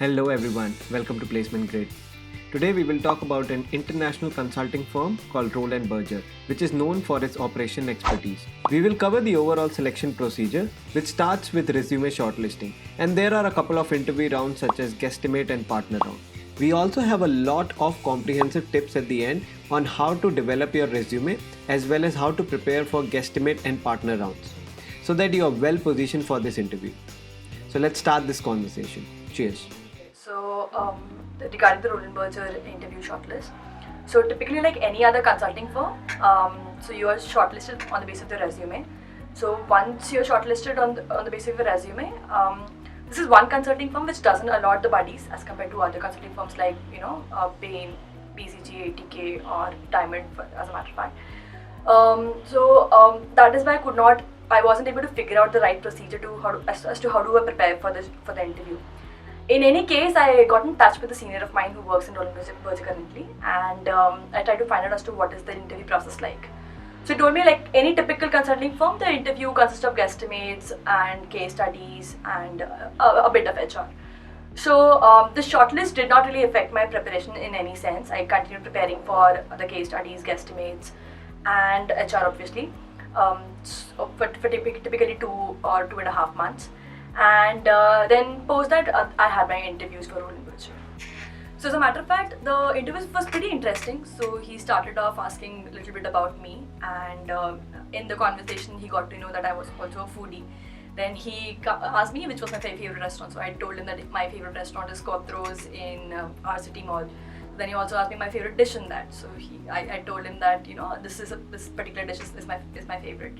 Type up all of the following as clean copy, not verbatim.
Hello everyone, welcome to Placement Grid. Today we will talk about an international consulting firm called Roll and Berger, which is known for its operation expertise. We will cover the overall selection procedure, which starts with resume shortlisting, and there are a couple of interview rounds such as guesstimate and partner round. We also have a lot of comprehensive tips at the end on how to develop your resume as well as how to prepare for guesstimate and partner rounds so that you are well positioned for this interview. So let's start this conversation. Cheers. Regarding the Roland Berger interview shortlist, so typically like any other consulting firm, so you are shortlisted on the basis of the resume. So once you're shortlisted on the basis of your resume, this is one consulting firm which doesn't allot the buddies as compared to other consulting firms like Bain, BCG, ATK, or Diamond, as a matter of fact. That is why I wasn't able to figure out the right procedure as to how do I prepare for the interview. In any case, I got in touch with a senior of mine who works in Roland Berger currently, and I tried to find out as to what is the interview process like. So he told me, like any typical consulting firm, the interview consists of guesstimates and case studies and a bit of HR. So the shortlist did not really affect my preparation in any sense. I continued preparing for the case studies, guesstimates, and HR obviously, for typically 2 or 2.5 months. And then post that I had my interviews for Roland Berger. So as a matter of fact, the interview was pretty interesting. So he started off asking a little bit about me, and in the conversation he got to know that I was also a foodie. Then he asked me which was my favorite restaurant. So I told him that my favorite restaurant is Quattros in our city mall. Then he also asked me my favorite dish in that. So I told him that this particular dish is my favorite.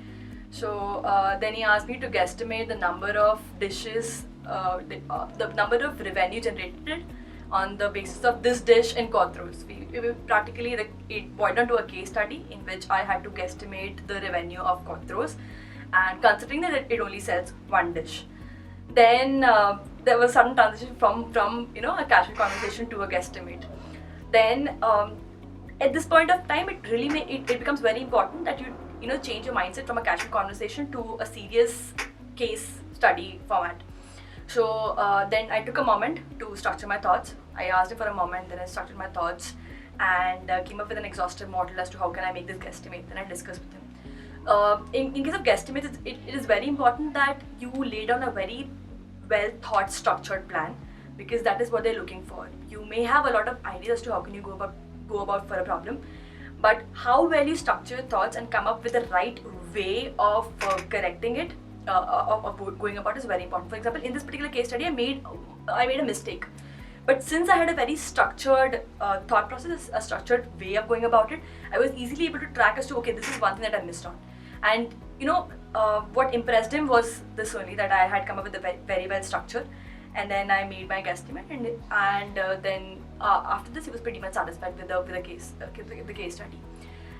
So then he asked me to guesstimate the number of dishes, the number of revenue generated on the basis of this dish in Quattros. We practically, it boiled down to a case study in which I had to guesstimate the revenue of Quattros, and considering that it only sells one dish. Then there was sudden transition from a casual conversation to a guesstimate. Then at this point of time, it becomes very important that you change your mindset from a casual conversation to a serious case study format. So then I took a moment to structure my thoughts. I asked him for a moment, then I structured my thoughts and came up with an exhaustive model as to how can I make this guesstimate. Then I discussed with him. In case of guesstimates, it is very important that you lay down a very well thought, structured plan, because that is what they're looking for. You may have a lot of ideas as to how can you go about for a problem, but how well you structure your thoughts and come up with the right way of correcting it, of going about is very important. For example, in this particular case study, I made a mistake, but since I had a very structured thought process, a structured way of going about it, I was easily able to track as to, okay, this is one thing that I missed on. And what impressed him was this only, that I had come up with a very well structured, and then I made my guesstimate, and then after this he was pretty much satisfied with the case study.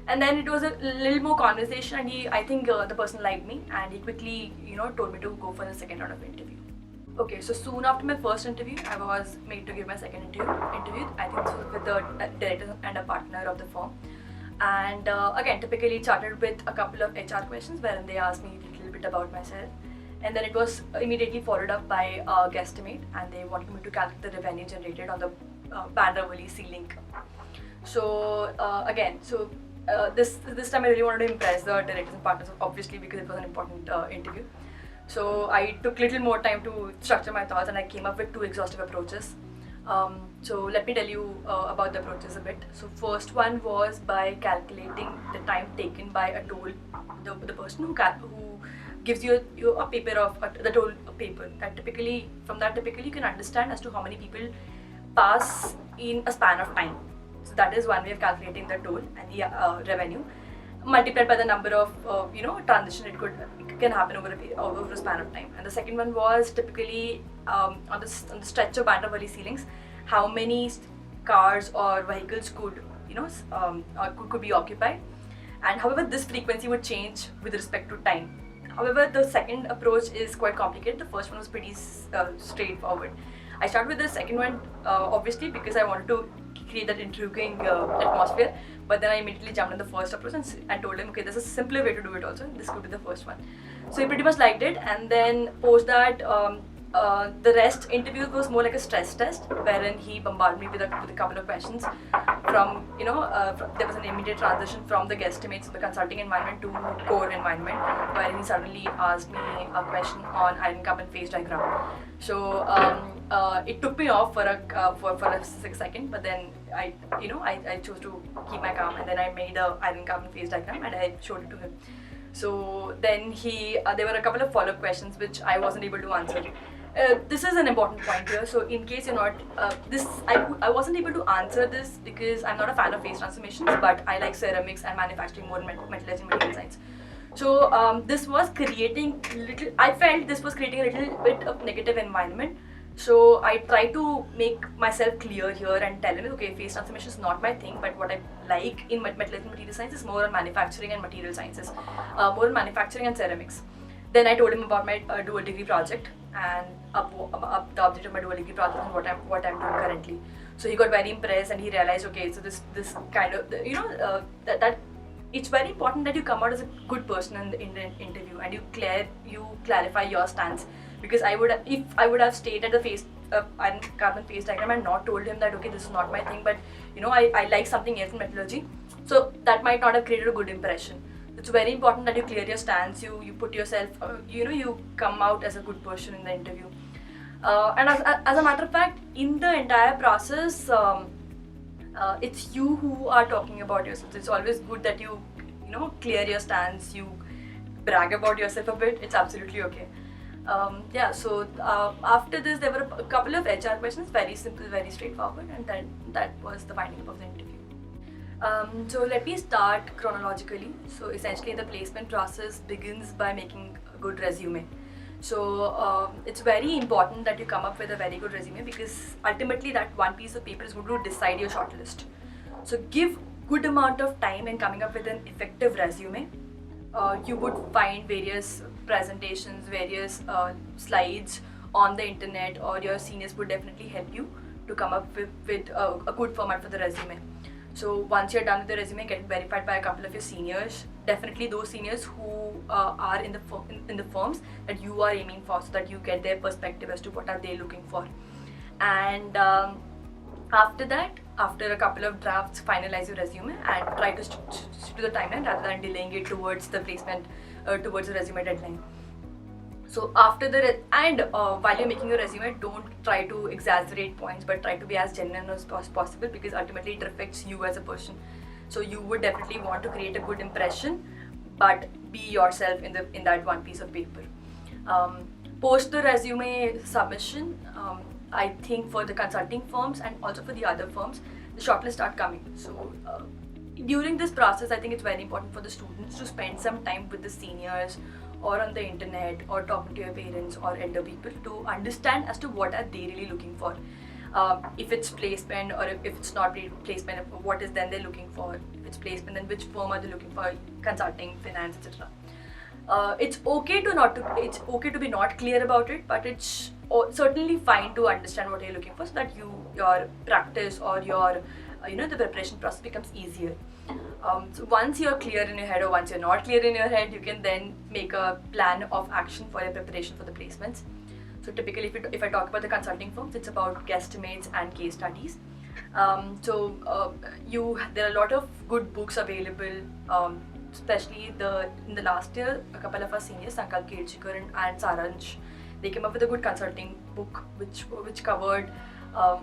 And then it was a little more conversation, and I think the person liked me, and he quickly told me to go for the second round of interview. Okay, so soon after my first interview, I was made to give my second interview. I think this was with the director and a partner of the firm. And again, typically it started with a couple of HR questions wherein they asked me a little bit about myself. And then it was immediately followed up by a guesstimate, and they wanted me to calculate the revenue generated on the Bandra Worli Sea Link. So this time I really wanted to impress the directors and partners, obviously, because it was an important interview. So I took little more time to structure my thoughts, and I came up with 2 exhaustive approaches. So let me tell you about the approaches a bit. So first one was by calculating the time taken by a toll, the person who gives you a paper of the toll paper. Typically you can understand as to how many people pass in a span of time. So that is one way of calculating the toll and the revenue, multiplied by the number of transition it can happen over a span of time. And the second one was typically on the stretch of Bandra Worli Sea Links, how many cars or vehicles could be occupied, and however this frequency would change with respect to time. However, the second approach is quite complicated. The first one was pretty straightforward. I started with the second one obviously because I wanted to create that intriguing atmosphere, but then I immediately jumped on the first approach and told him, okay, there's a simpler way to do it also, this could be the first one. So he pretty much liked it, and then post that The rest interview was more like a stress test, wherein he bombarded me with a couple of questions. From there was an immediate transition from the guesstimates of the consulting environment to core environment, wherein he suddenly asked me a question on iron cup and phase diagram. So it took me off for a second, but then I chose to keep my calm, and then I made the iron cup and phase diagram and I showed it to him. So then there were a couple of follow-up questions which I wasn't able to answer. This is an important point here. So in case you're not, I wasn't able to answer this because I'm not a fan of phase transformations, but I like ceramics and manufacturing more than metallurgy and material science. So this was creating I felt this was creating a little bit of negative environment. So I tried to make myself clear here and tell him, okay, phase transformation is not my thing, but what I like in metallurgy and material science is more on manufacturing and material sciences, more on manufacturing and ceramics. Then I told him about my dual degree project and the object of my dual degree project and what I'm doing currently. So he got very impressed and he realized, okay, so this kind of that it's very important that you come out as a good person in the interview and you clarify your stance. Because if I would have stayed at the iron carbon phase diagram and not told him that, okay, this is not my thing, but I like something else in metallurgy, so that might not have created a good impression. It's very important that you clear your stance, you put yourself, you come out as a good person in the interview. And as a matter of fact, in the entire process, it's you who are talking about yourself. It's always good that you clear your stance, you brag about yourself a bit. It's absolutely okay. So after this, there were a couple of HR questions, very simple, very straightforward, and then that was the winding up of the interview. So let me start chronologically. So essentially, the placement process begins by making a good resume. So it's very important that you come up with a very good resume, because ultimately that one piece of paper is going to decide your shortlist. So give good amount of time in coming up with an effective resume. You would find various presentations, various slides on the internet, or your seniors would definitely help you to come up with a good format for the resume. So once you're done with the resume, get it verified by a couple of your seniors, definitely those seniors who are in the firms that you are aiming for, so that you get their perspective as to what are they looking for. And after that, after a couple of drafts, finalize your resume and try to stick to the timeline rather than delaying it towards the placement, towards the resume deadline. So after while you're making your resume, don't try to exaggerate points, but try to be as genuine as possible, because ultimately it reflects you as a person. So you would definitely want to create a good impression, but be yourself in that one piece of paper. Post the resume submission, I think for the consulting firms and also for the other firms, the shortlists start coming. So during this process, I think it's very important for the students to spend some time with the seniors, or on the internet, or talking to your parents or elder people to understand as to what are they really looking for. If it's placement, or if it's not placement, what is then they're looking for. If it's placement, then which firm are they looking for, consulting, finance, etc. It's okay to be not clear about it, but it's certainly fine to understand what you're looking for, so that your practice or your the preparation process becomes easier. So once you're clear in your head, or once you're not clear in your head, you can then make a plan of action for your preparation for the placements. So typically, if I talk about the consulting firms, it's about guesstimates and case studies. There are a lot of good books available, especially in the last year, a couple of our seniors, Sankalp Kelchikar and Saransh, they came up with a good consulting book which covered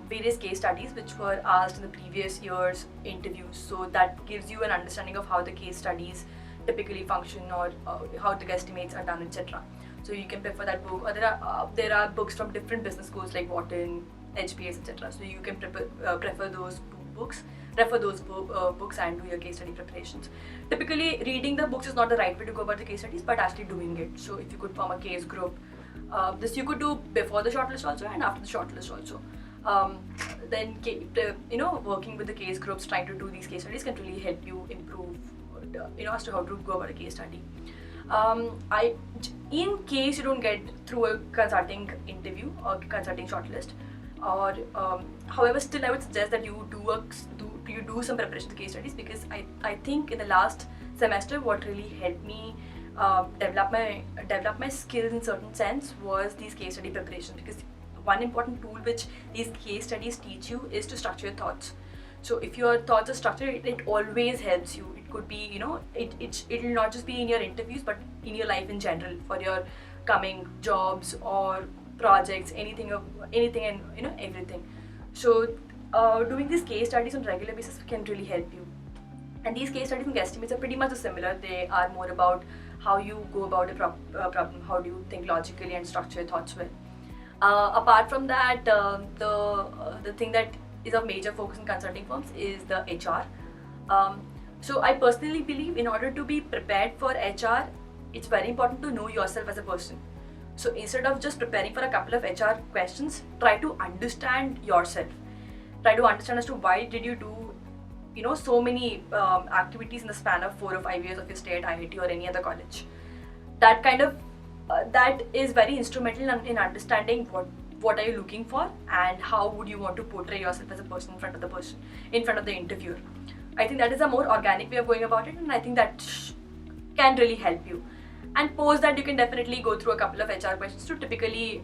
various case studies which were asked in the previous year's interviews. So that gives you an understanding of how the case studies typically function, or how the guesstimates are done, etc. So you can prefer that book, or there are books from different business schools like Wharton, HBS, etc. So you can prefer those books, refer those books and do your case study preparations. Typically, reading the books is not the right way to go about the case studies, but actually doing it. So if you could form a case group, this you could do before the shortlist also and after the shortlist also. Then working with the case groups, trying to do these case studies can really help you improve, as to how to go about a case study. In case you don't get through a consulting interview or consulting shortlist, or however, still I would suggest that you do some preparation for case studies, because I think in the last semester what really helped me develop my skills in certain sense was these case study preparations, because one important tool which these case studies teach you is to structure your thoughts. So if your thoughts are structured, it always helps you. It could be, you know, it'll not just be in your interviews, but in your life in general, for your coming jobs or projects, anything and you know, everything. So doing these case studies on regular basis can really help you. And these case studies and guesstimates are pretty much similar. They are more about how you go about a problem, how do you think logically and structure your thoughts well. Apart from that, the thing that is of major focus in consulting firms is the HR. So I personally believe in order to be prepared for HR, it's very important to know yourself as a person. So instead of just preparing for a couple of HR questions, try to understand yourself. Try to understand as to why did you do, you know, so many activities in the span of 4 or 5 years of your stay at IIT or any other college. That kind of that is very instrumental in understanding what are you looking for and how would you want to portray yourself as a person in front of the interviewer. I think that is a more organic way of going about it, and I think that can really help you. And post that, you can definitely go through a couple of HR questions to typically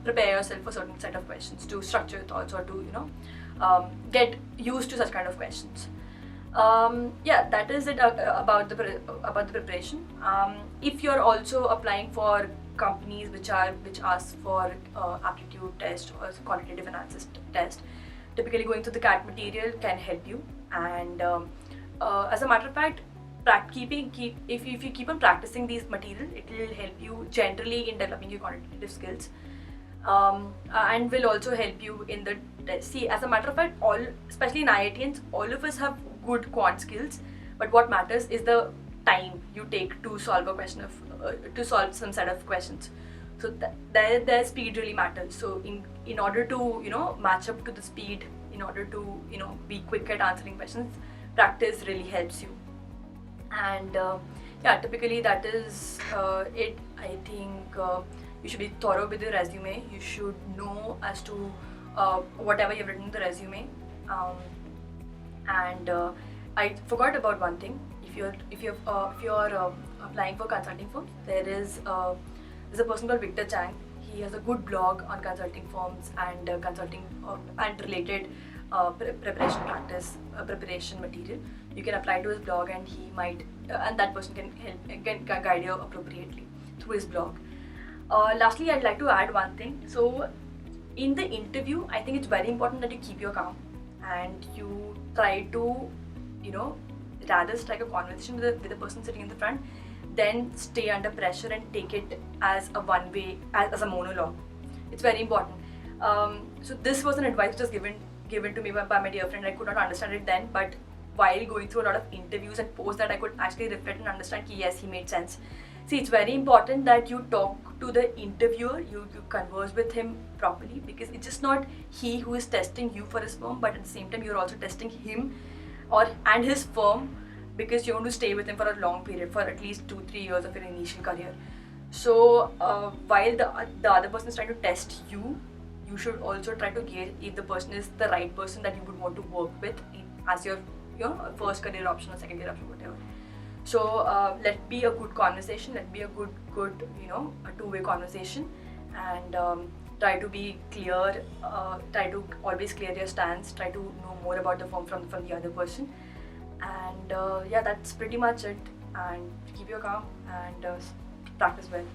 prepare yourself for certain set of questions, to structure your thoughts, or to, you know, get used to such kind of questions. Yeah, that is it about the preparation. If you're also applying for companies which ask for aptitude test or quantitative analysis test, typically going through the CAT material can help you. And as a matter of fact, if you keep on practicing these material, it will help you generally in developing your quantitative skills, and will also help you in the test. See, as a matter of fact, especially in IITians, all of us have good quant skills, but what matters is the time you take to solve a question to solve some set of questions. So their speed really matters. So in order to, you know, match up to the speed, in order to, you know, be quick at answering questions, practice really helps you. And yeah, typically that is it. I think you should be thorough with your resume. You should know as to whatever you've written in the resume. And I forgot about one thing. If you're applying for consulting firms, there's a person called Victor Chang. He has a good blog on consulting firms and consulting and related preparation material. You can apply to his blog, and he might and that person can guide you appropriately through his blog. Lastly, I'd like to add one thing. So in the interview, I think it's very important that you keep your calm and you try to, you know, rather strike a conversation with the person sitting in the front, then stay under pressure and take it as a one-way, as a monologue. It's very important. So this was an advice which was given to me by my dear friend. I could not understand it then, but while going through a lot of interviews and posts that, I could actually reflect and understand that yes, he made sense. See, it's very important that you talk to the interviewer, you converse with him properly, because it's just not he who is testing you for his firm, but at the same time you're also testing him and his firm, because you want to stay with him for a long period, for at least 2-3 years of your initial career. So while the other person is trying to test you, you should also try to gauge if the person is the right person that you would want to work with as your first career option or second career option, whatever. So let be a good conversation, let be a good a two-way conversation, and try to be clear, try to always clear your stance, try to know more about the firm from the other person. And yeah, that's pretty much it. And keep your calm and practice well.